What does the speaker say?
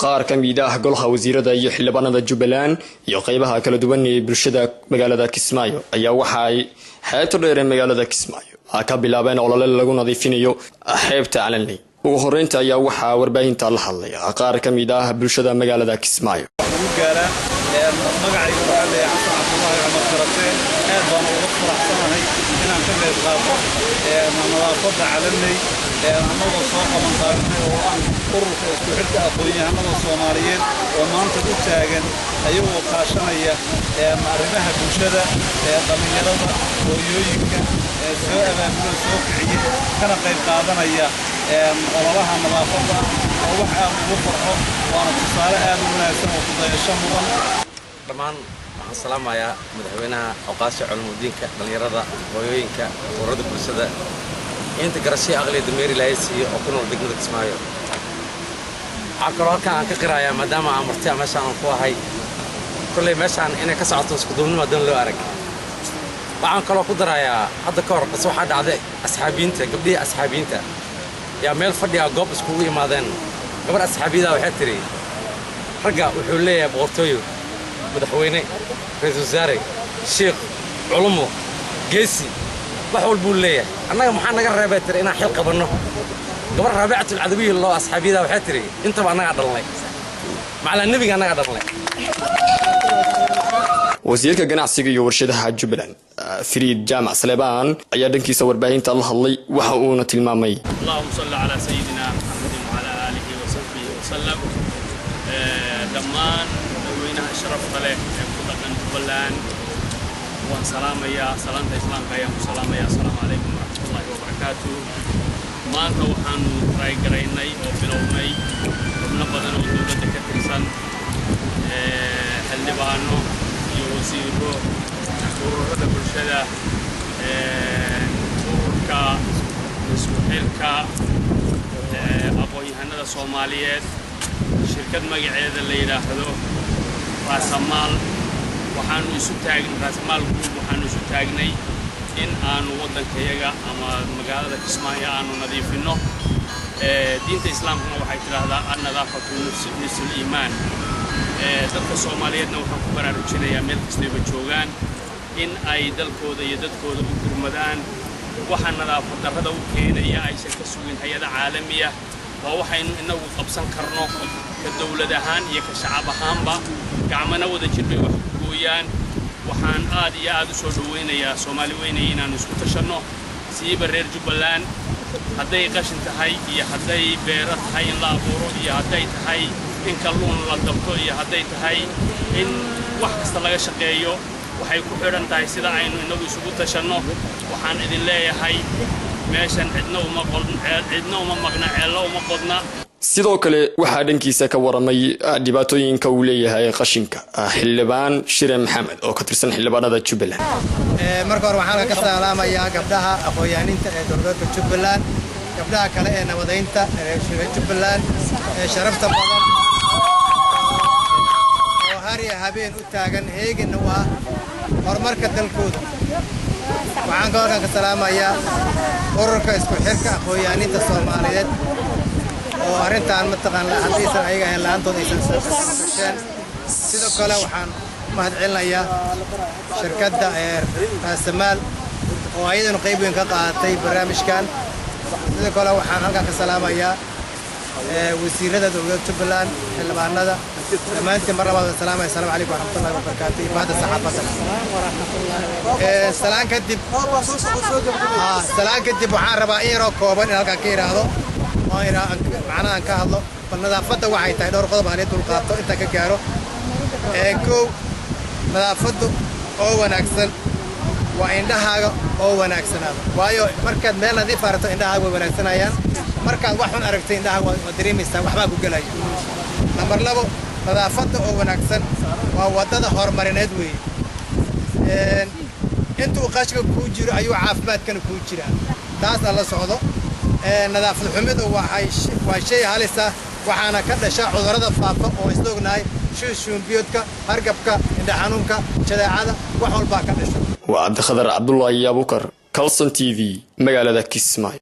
qaar ka mid ah golaha wasiirada iyo xildhibaanada Jubbaland iyo qaybaha kala duwan ee bulshada magaalada Kismaayo ayaa waxa ay xeebta dheer ee magaalada Kismaayo ka bilaabeen olole lagu nadiifinayo xeebta Calanley. ugu horeynta ayaa waxa warbaahinta la hadlay qaar ka mid ah bulshada magaalada Kismaayo. anagoo soo qaban qaabinay oo ah ururka isku xidhka aqoon-yahanada Soomaaliyeed oo maanta u taagan ayagoo kaashanaya arrimaha bulshada dhalinyarada hooyooyinka soo abaabula soo kiciya kana qayb qaadanaya ololaha nadaafadda oo wax aad ugu farxo waana tusaale aad u wanaagsan oo ku dayasho mudan. dhammaan waxaan salaamayaa madaxweynaha Oqaasha Culuumudiinka dhalinyarada hooyooyinka ururada bulshada inta garashii aqliyada Maryland oo ku nool degmada Kismaayo. Aqal halkaan ka qiraaya maadaama aan martay meeshaan ku ahay kulay meeshaan inay ka socoto isku duubnimo dan loo arag. waxaan kaloo ku darayaa hadda ka hor qas waxa dhacday asxaabiinta gabdhihi asxaabiinta yaa meel fadhiya goob isku yimaadeen gabar asxaabida waxay tiri ragga wuxuu leeyahay boqortooyo madaxweyne ra'iisul wasaare sheekh culumo geesi wax walba uu leeyahay annaga maxaa naga reebay tir inaan xil qabanno gabar Rabiicatul Cadawiya loo asxaabida waxay tiri intaba annaga dhalnay macallin nabiga annaga dhalnay. wasiirka ganacsiga iyo warshadaha Jubbaland Fariid Jaamac Salebaan ayaa dhankiisa warbaahinta la hadlay waxa uu na tilmaamay Allahumma salli ala sayyidina Muhammad wa ala alihi wa sahbihi wa sallam. dhammaan dadweynaha sharafta leh ee ku dhaqan Jubbaland waan salaamayaa salaanta islaamka ayaan ku salaamayaa assalaamu calaykum wa rahmatullahi wa barakaatuh. maanta waxaanu raaygareynay oo bilownay xubno badan oo dowladda ka tirsan xildhibaano iyo wasiiro ururada bulshada ururka isku xilka aqoon-yahanada Soomaaliyeed shirkad magaceeda la yiraahdo Raasamaal waxaanu isu taagnay Raasamaal group waxaanu isu taagnay in aanu waddankayaga ama magaalada Kismaayo aanu nadiifino. diinta islaamkuna waxay tiraahdaa an-nadaafatu nisful iimaan. dadka Soomaaliyeedna waxaan ku baraarujinayaa meel kastaba joogaan in ay dalkooda iyo dadkooda u gurmadaan waxa nadaafad darrada u keenaya aysan ka sugin hay'ada caalamiya waa waxaynu inagu qabsan karno ka dawlad ahaan iyo ka shacab ahaanba gacmana wada jir bay wax ku gooyaan. waxaan aad iyo aad u soo dhaweynayaa Soomaali weynay inaanu isku tashanno siiba reer Jubbaland hadday qashin tahay iyo hadday beero tahay in la abuuro iyo hadday tahay in kalluun la dabto iyo hadday tahay in wax kasta laga shaqeeyo waxay ku xiran tahay sida aynu inagu isugu tashanno. waxaan idin leeyahay meeshan cidna uma maqna ceello uma qodna. sidoo kale waxa dhankiisa ka waramay dhibaatooyinka uu leeyahay qashinka xildhibaan Shire Maxamed oo ka tirsan xildhibaanada Jubbaland. marka hore waxaan ka salaamayaa gabdhaha aqoon-yahaninta ee dowladda Jubbaland gabdhaha kale ee nabadaynta ee Jubbaland ee sharafta badan oo hariya habeen u taagan heegina waa horumarka dalkooda. waxaan ka salaamayaa ururka isku xirka aqoon-yahaninta Soomaaliyeed oo arrintan mataqaan hadiisan ayaga ay laantooda aysan sasheen. sidoo kale waxaan mahadcelinayaa shirkadda Raasamaal oo ayadana qayb weyn ka qaadatay barnaamijkan. sidoo kale waxaan halkaan ka salaamayaa wasiirada dowladda Jubbaland xildhibaanada dhammaantiin mar labaad salaamay assalaamu calaykum wa rahmatullahi wa barakaatuh ibada saxaafadda. salaan kadib waxaan rabaa in yaroo kooban in halkaan ka yiraahdo macnaha ka hadlo bal nadaafadda waxay tahay dhowr qodob aan dul qaato inta ka gaaro. kow nadaafaddu oo wanaagsan waa indhahaaga oo wanaagsanaada waayo markaad meel nadiif aragto indhahaaga way wanaagsanayaan markaad wax xun aragtay indhahaaga waa dareemaysaa waxbaa ku galaya. number 2 nadaafadda oo wanaagsan waa wadada horumarineed weeye. intuu qashka ku jiro ayuu caafimaadkana ku jiraa taas la socdo. nadaafad xumidu waa shay halis ah waxaana ka dhasha cudurrada faafa oo isloognahay shuunbiyoodka hargabka indha xanuunka jadeecada wax walba ka dhasha. waa Cabdi Khadar Cabdullaahi Abukar Kalson TV magaalada Kismaayo.